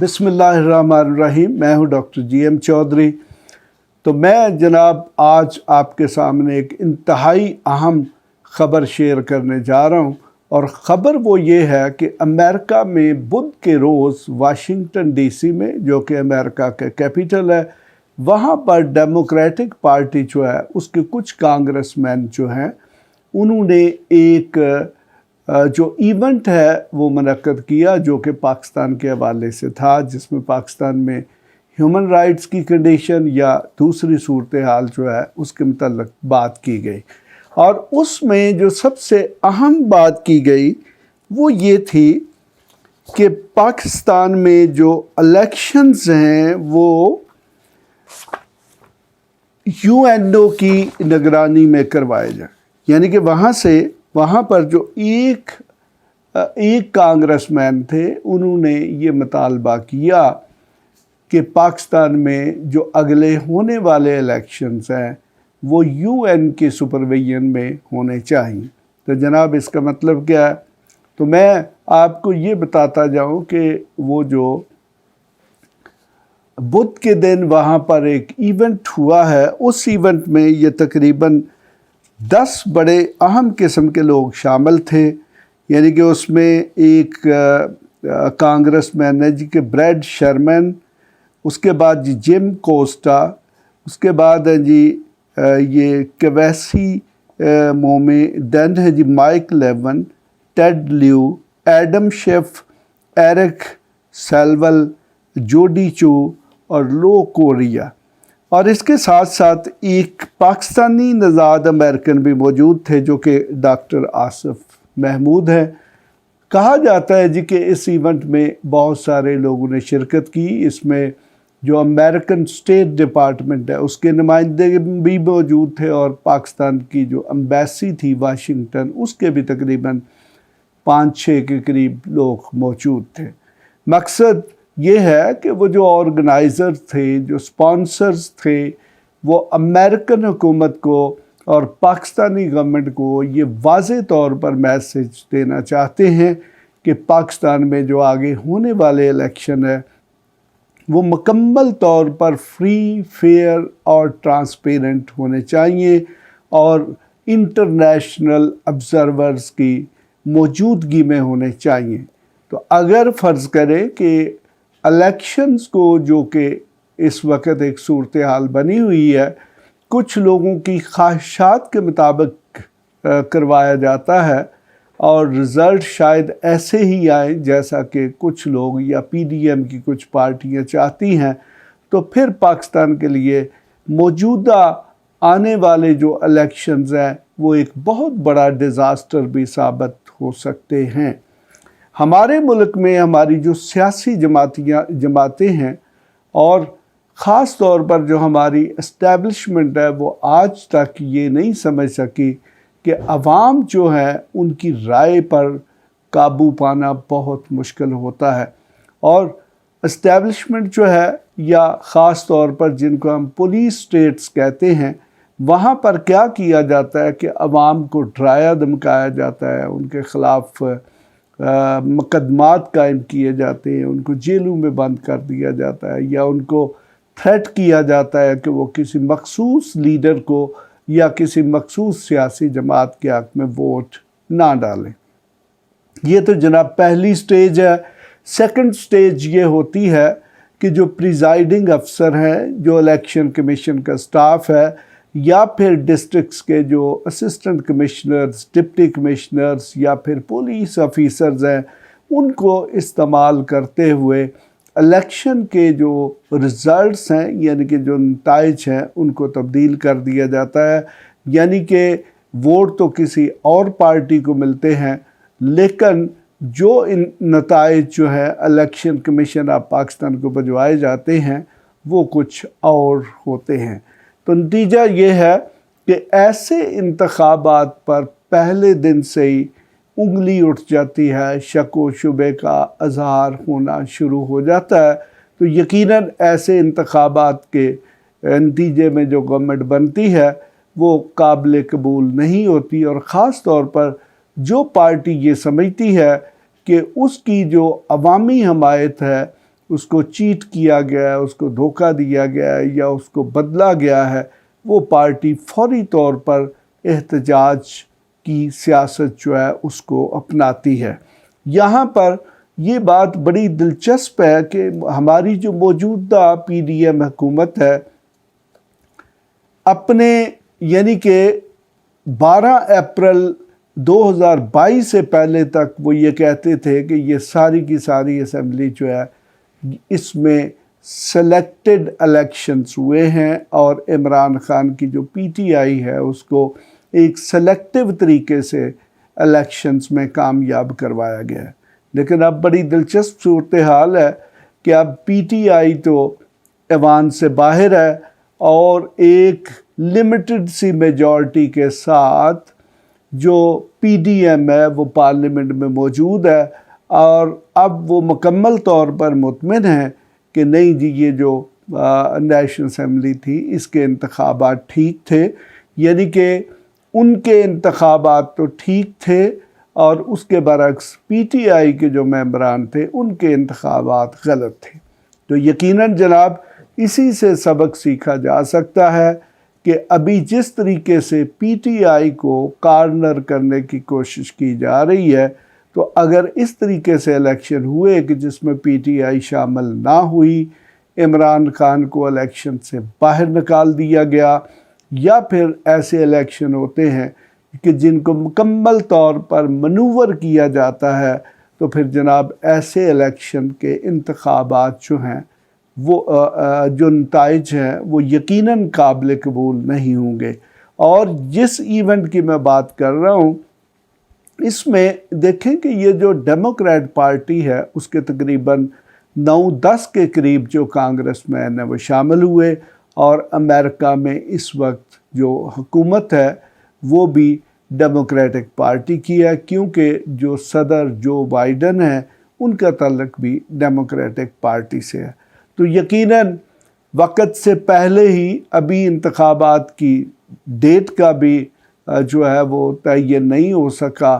بسم اللہ الرحمن الرحیم۔ میں ہوں ڈاکٹر جی ایم چودھری۔ تو میں جناب آج آپ کے سامنے ایک انتہائی اہم خبر شیئر کرنے جا رہا ہوں، اور خبر وہ یہ ہے کہ امریکہ میں بدھ کے روز واشنگٹن ڈی سی میں، جو کہ امریکہ کا کیپٹل ہے، وہاں پر ڈیموکریٹک پارٹی جو ہے اس کے کچھ کانگریس مین جو ہیں، انہوں نے ایک جو ایونٹ ہے وہ منعقد کیا، جو کہ پاکستان کے حوالے سے تھا، جس میں پاکستان میں ہیومن رائٹس کی کنڈیشن یا دوسری صورتحال جو ہے اس کے متعلق بات کی گئی۔ اور اس میں جو سب سے اہم بات کی گئی وہ یہ تھی کہ پاکستان میں جو الیکشنز ہیں وہ یو این او کی نگرانی میں کروائے جائیں، یعنی کہ وہاں پر جو ایک کانگریس مین تھے، انہوں نے یہ مطالبہ کیا کہ پاکستان میں جو اگلے ہونے والے الیکشنز ہیں وہ یو این کے سپرویژن میں ہونے چاہیے۔ تو جناب اس کا مطلب کیا ہے؟ تو میں آپ کو یہ بتاتا جاؤں کہ وہ جو بدھ کے دن وہاں پر ایک ایونٹ ہوا ہے، اس ایونٹ میں یہ تقریباً 10 بڑے اہم قسم کے لوگ شامل تھے، یعنی کہ اس میں ایک کانگریس مین ہے جی کہ بریڈ شرمن، اس کے بعد جی جم کوسٹا، اس کے بعد ہے جی یہ کیویسی مومے، دین ہے جی مائک لیون، ٹیڈ لیو، Adam chef, Eric cellular, Jodie چو اور لو کوریا۔ اور اس کے ساتھ ساتھ ایک پاکستانی نژاد امریکن بھی موجود تھے، جو کہ ڈاکٹر آصف محمود ہیں۔ کہا جاتا ہے جی کہ اس ایونٹ میں بہت سارے لوگوں نے شرکت کی۔ اس میں جو امریکن اسٹیٹ ڈپارٹمنٹ ہے اس کے نمائندے بھی موجود تھے، اور پاکستان کی جو امبیسی تھی واشنگٹن، اس کے بھی تقریباً 5-6 کے قریب لوگ موجود تھے۔ مقصد یہ ہے کہ وہ جو آرگنائزر تھے، جو سپانسرز تھے، وہ امریکن حکومت کو اور پاکستانی گورنمنٹ کو یہ واضح طور پر میسج دینا چاہتے ہیں کہ پاکستان میں جو آگے ہونے والے الیکشن ہے وہ مکمل طور پر فری، فیئر اور ٹرانسپیرنٹ ہونے چاہیے، اور انٹرنیشنل آبزرورز کی موجودگی میں ہونے چاہیے۔ تو اگر فرض کریں کہ الیکشنز کو، جو کہ اس وقت ایک صورتحال بنی ہوئی ہے، کچھ لوگوں کی خواہشات کے مطابق کروایا جاتا ہے، اور رزلٹ شاید ایسے ہی آئیں جیسا کہ کچھ لوگ یا پی ڈی ایم کی کچھ پارٹیاں چاہتی ہیں، تو پھر پاکستان کے لیے موجودہ آنے والے جو الیکشنز ہیں وہ ایک بہت بڑا ڈیزاسٹر بھی ثابت ہو سکتے ہیں۔ ہمارے ملک میں ہماری جو سیاسی جماعتیں ہیں، اور خاص طور پر جو ہماری اسٹیبلشمنٹ ہے، وہ آج تک یہ نہیں سمجھ سکی کہ عوام جو ہے ان کی رائے پر قابو پانا بہت مشکل ہوتا ہے۔ اور اسٹیبلشمنٹ جو ہے، یا خاص طور پر جن کو ہم پولیس اسٹیٹس کہتے ہیں، وہاں پر کیا کیا جاتا ہے کہ عوام کو ڈرایا دھمکایا جاتا ہے، ان کے خلاف مقدمات قائم کیے جاتے ہیں، ان کو جیلوں میں بند کر دیا جاتا ہے، یا ان کو تھریٹ کیا جاتا ہے کہ وہ کسی مخصوص لیڈر کو یا کسی مخصوص سیاسی جماعت کے حق میں ووٹ نہ ڈالیں۔ یہ تو جناب پہلی سٹیج ہے۔ سیکنڈ سٹیج یہ ہوتی ہے کہ جو پریزائڈنگ افسر ہیں، جو الیکشن کمیشن کا سٹاف ہے، یا پھر ڈسٹرکٹس کے جو اسسٹنٹ کمشنرز، ڈپٹی کمشنرز، یا پھر پولیس آفیسرز ہیں، ان کو استعمال کرتے ہوئے الیکشن کے جو رزلٹس ہیں، یعنی کہ جو نتائج ہیں، ان کو تبدیل کر دیا جاتا ہے۔ یعنی کہ ووٹ تو کسی اور پارٹی کو ملتے ہیں، لیکن جو ان نتائج جو ہے الیکشن کمیشن آف پاکستان کو بھجوائے جاتے ہیں وہ کچھ اور ہوتے ہیں۔ تو نتیجہ یہ ہے کہ ایسے انتخابات پر پہلے دن سے ہی انگلی اٹھ جاتی ہے، شک و شبہ کا اظہار ہونا شروع ہو جاتا ہے۔ تو یقیناً ایسے انتخابات کے نتیجے میں جو گورنمنٹ بنتی ہے وہ قابل قبول نہیں ہوتی، اور خاص طور پر جو پارٹی یہ سمجھتی ہے کہ اس کی جو عوامی حمایت ہے اس کو چیٹ کیا گیا ہے، اس کو دھوکہ دیا گیا ہے یا اس کو بدلا گیا ہے، وہ پارٹی فوری طور پر احتجاج کی سیاست جو ہے اس کو اپناتی ہے۔ یہاں پر یہ بات بڑی دلچسپ ہے کہ ہماری جو موجودہ پی ڈی ایم حکومت ہے، اپنے یعنی کہ 12 اپریل 2022 سے پہلے تک وہ یہ کہتے تھے کہ یہ ساری کی ساری اسمبلی جو ہے اس میں سلیکٹڈ الیکشنز ہوئے ہیں اور عمران خان کی جو پی ٹی آئی ہے اس کو ایک سلیکٹیو طریقے سے الیکشنز میں کامیاب کروایا گیا ہے۔ لیکن اب بڑی دلچسپ صورتحال ہے کہ اب پی ٹی آئی تو ایوان سے باہر ہے اور ایک لمیٹڈ سی میجورٹی کے ساتھ جو پی ڈی ایم ہے وہ پارلیمنٹ میں موجود ہے، اور اب وہ مکمل طور پر مطمئن ہے کہ نہیں جی یہ جو نیشنل اسمبلی تھی اس کے انتخابات ٹھیک تھے، یعنی کہ ان کے انتخابات تو ٹھیک تھے اور اس کے برعکس پی ٹی آئی کے جو ممبران تھے ان کے انتخابات غلط تھے۔ تو یقیناً جناب اسی سے سبق سیکھا جا سکتا ہے کہ ابھی جس طریقے سے پی ٹی آئی کو کارنر کرنے کی کوشش کی جا رہی ہے، تو اگر اس طریقے سے الیکشن ہوئے کہ جس میں پی ٹی آئی شامل نہ ہوئی، عمران خان کو الیکشن سے باہر نکال دیا گیا، یا پھر ایسے الیکشن ہوتے ہیں کہ جن کو مکمل طور پر منور کیا جاتا ہے، تو پھر جناب ایسے الیکشن کے انتخابات جو ہیں وہ جو نتائج ہیں وہ یقیناً قابل قبول نہیں ہوں گے۔ اور جس ایونٹ کی میں بات کر رہا ہوں اس میں دیکھیں کہ یہ جو ڈیموکریٹ پارٹی ہے اس کے تقریباً 9-10 کے قریب جو کانگریس مین ہیں وہ شامل ہوئے، اور امریکہ میں اس وقت جو حکومت ہے وہ بھی ڈیموکریٹک پارٹی کی ہے، کیونکہ جو صدر جو بائیڈن ہیں ان کا تعلق بھی ڈیموکریٹک پارٹی سے ہے۔ تو یقیناً وقت سے پہلے ہی ابھی انتخابات کی ڈیٹ کا بھی جو ہے وہ تعین نہیں ہو سکا،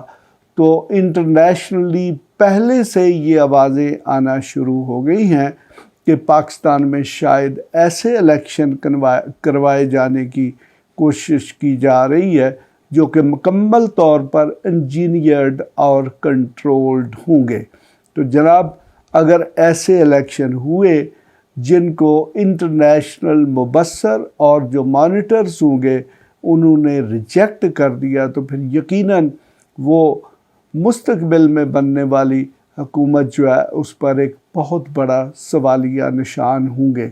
تو انٹرنیشنلی پہلے سے یہ آوازیں آنا شروع ہو گئی ہیں کہ پاکستان میں شاید ایسے الیکشن کروائے جانے کی کوشش کی جا رہی ہے جو کہ مکمل طور پر انجینئرڈ اور کنٹرولڈ ہوں گے۔ تو جناب اگر ایسے الیکشن ہوئے جن کو انٹرنیشنل مبصر اور جو مانیٹرز ہوں گے انہوں نے ریجیکٹ کر دیا، تو پھر یقیناً وہ مستقبل میں بننے والی حکومت جو ہے اس پر ایک بہت بڑا سوالیہ نشان ہوں گے۔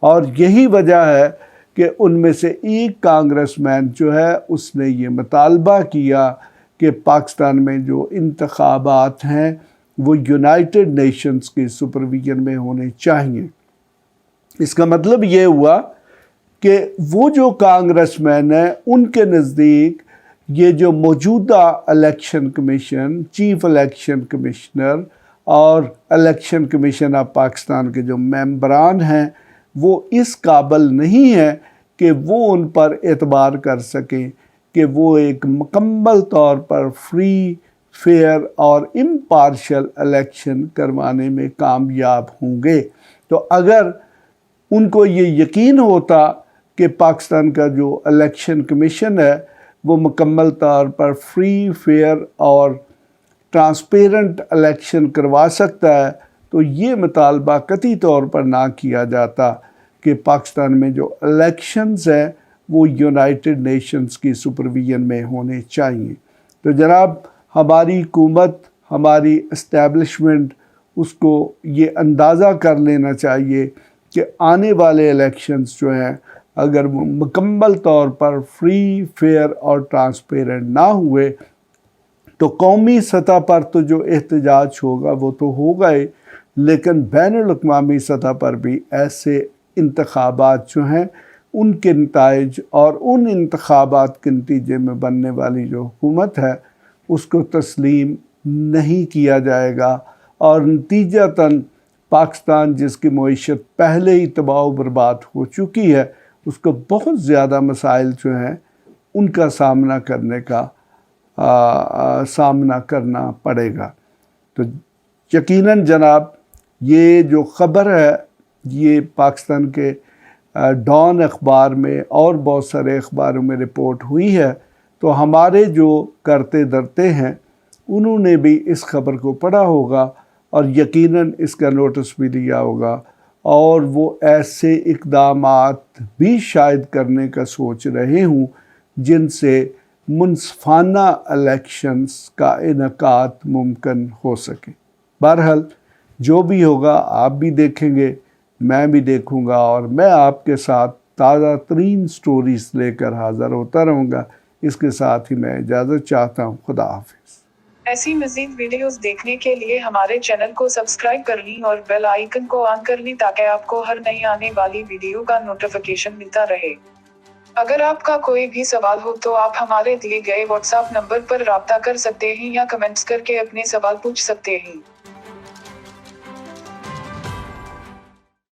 اور یہی وجہ ہے کہ ان میں سے ایک کانگریس مین جو ہے اس نے یہ مطالبہ کیا کہ پاکستان میں جو انتخابات ہیں وہ یونائٹڈ نیشنز کی سپرویژن میں ہونے چاہیے۔ اس کا مطلب یہ ہوا کہ وہ جو کانگریس مین ہیں ان کے نزدیک یہ جو موجودہ election commission, chief election commissioner اور الیکشن کمیشن آف پاکستان کے جو ممبران ہیں وہ اس قابل نہیں ہیں کہ وہ ان پر اعتبار کر سکیں کہ وہ ایک مکمل طور پر فری، فیئر اور امپارشل الیکشن کروانے میں کامیاب ہوں گے۔ تو اگر ان کو یہ یقین ہوتا کہ پاکستان کا جو الیکشن کمیشن ہے وہ مکمل طور پر فری، فیئر اور ٹرانسپیرنٹ الیکشن کروا سکتا ہے، تو یہ مطالبہ قطعی طور پر نہ کیا جاتا کہ پاکستان میں جو الیکشنز ہیں وہ یونائٹڈ نیشنز کی سپرویژن میں ہونے چاہیے۔ تو جناب ہماری حکومت، ہماری اسٹیبلشمنٹ اس کو یہ اندازہ کر لینا چاہیے کہ آنے والے الیکشنز جو ہیں اگر وہ مکمل طور پر فری، فیئر اور ٹرانسپیرنٹ نہ ہوئے تو قومی سطح پر تو جو احتجاج ہوگا وہ تو ہوگا ہی، لیکن بین الاقوامی سطح پر بھی ایسے انتخابات جو ہیں ان کے نتائج اور ان انتخابات کے نتیجے میں بننے والی جو حکومت ہے اس کو تسلیم نہیں کیا جائے گا، اور نتیجتاً پاکستان جس کی معیشت پہلے ہی تباہ و برباد ہو چکی ہے اس کو بہت زیادہ مسائل جو ہیں ان کا سامنا کرنا پڑے گا۔ تو یقیناً جناب یہ جو خبر ہے یہ پاکستان کے ڈان اخبار میں اور بہت سارے اخباروں میں رپورٹ ہوئی ہے، تو ہمارے جو کرتے درتے ہیں انہوں نے بھی اس خبر کو پڑھا ہوگا اور یقیناً اس کا نوٹس بھی لیا ہوگا، اور وہ ایسے اقدامات بھی شاید کرنے کا سوچ رہے ہوں جن سے منصفانہ الیکشنز کا انعقاد ممکن ہو سکے۔ بہرحال جو بھی ہوگا آپ بھی دیکھیں گے، میں بھی دیکھوں گا، اور میں آپ کے ساتھ تازہ ترین سٹوریز لے کر حاضر ہوتا رہوں گا۔ اس کے ساتھ ہی میں اجازت چاہتا ہوں۔ خدا حافظ۔ ایسی مزید ویڈیوز دیکھنے کے لیے ہمارے چینل کو سبسکرائب کر لیں اور بیل آئیکن کو آن کر لیں تاکہ آپ کو ہر نئی آنے والی ویڈیو کا نوٹیفیکیشن ملتا رہے۔ اگر آپ کا کوئی بھی سوال ہو تو آپ ہمارے دیے گئے واٹس ایپ نمبر پر رابطہ کر سکتے ہیں یا کمنٹس کر کے اپنے سوال پوچھ سکتے ہیں۔